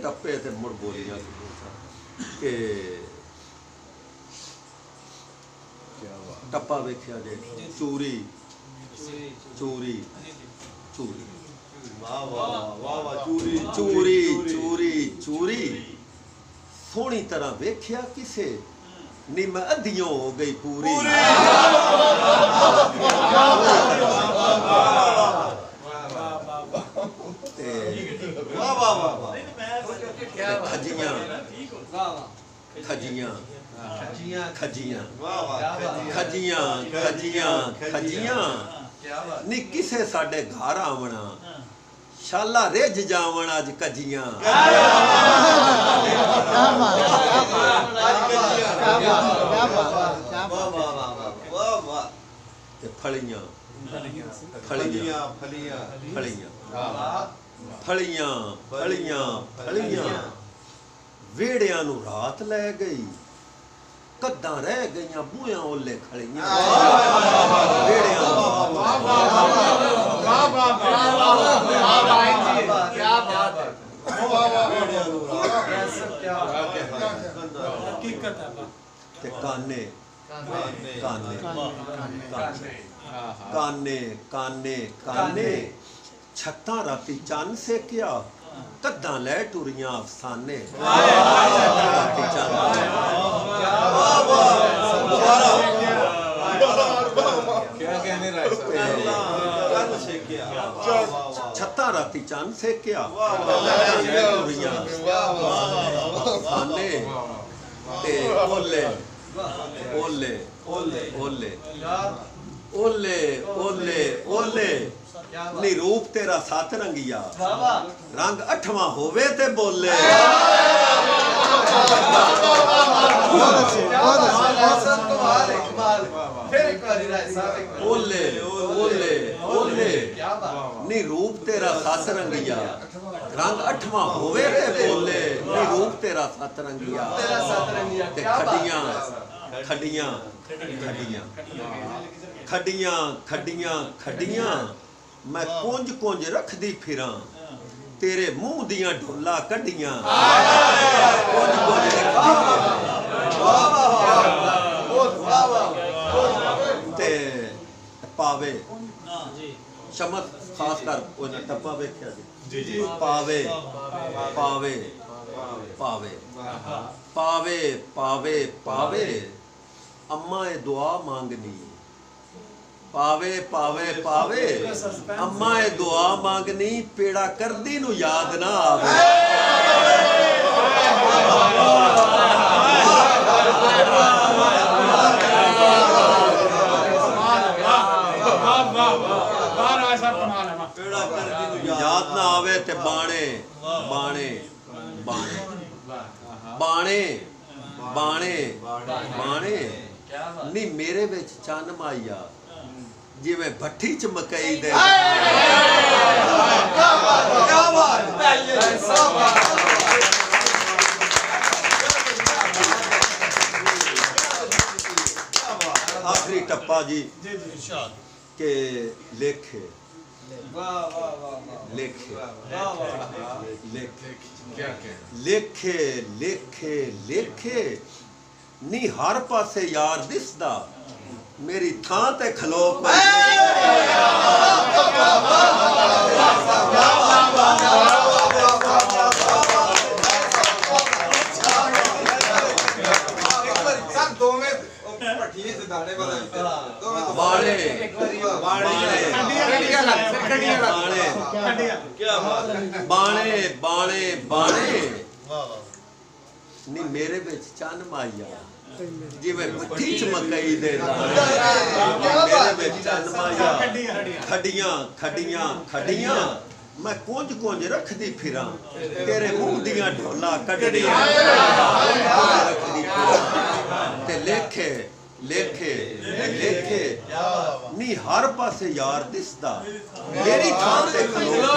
टप्पे ते मुड़ बोलियां कि टप्पा वेख्या जे चूरी चूरी चूरी चूरी चूरी चूरी सोहनी तरह वेख्या किसे नी मैं अद्धियों हो गई पूरी खजियां खजियां खजियां खजियां खजियां खजियां नी किसे साडे घर आवना शाला रिज जावन अज कजियां फलियां फलियां फलियां फलियां फलियां फलियां फलियां वेड़ियां नू रात लै गई कद्दां रह गईयां बूहियां ओले खड़ियां काने काने काने काने काने छत्तां राती चन्न सेकिया कद्दां लै टुरियां अफसाने छत्तां राती चन्न सेकिया टुरियां अफसाने ते ओले ओले ओले ओले ओले ओले ओले नी रूप तेरा सत रंगिया रंग अठवां होवे ते बोले ओले ओले ओले नी रूप तेरा सत रंगिया रंग अठवां होवे ते बोले नी रूप तेरा सत रंगिया ते खडियां खडियां खडियां खडियां खडियां खडियां मैं कुंज कुंज रखदी फिरां तेरे मुंह दियां ढोला कड्डियां कुंज कुंज ते पावे शमत खास कर टप्पा वेख्या जी पावे पावे पावे पावे पावे पावे अम्मा ए दुआ मांगनी पावे पावे पावे अम्मा ए दुआ मांगनी पेड़ा करदी नू याद ना आवे याद ना आवे ते बाणे बाणे बाणे बाणे बाणे बाणे नी मेरे विच चन्न माइया जिवें भट्ठी च मकई दे आखिरी टप्पा जी के लेखे लेखे लेखे लेखे लेखे नी हर पासे यार दिसदा मेरी थां ते खलो बाणे बाणे बाणे नी मेरे विच चन्न माइया जिवें भट्ठी च मकई दे मेरे विच चन्न माइया खडियां खडियां खडियां मैं कुंज कुंज रखदी फिरां तेरे मुंह दियां ढोला कड्डियां ते लेखे लेखे लेखे नी हर पासे यार दिसदा मेरी थां ते खलो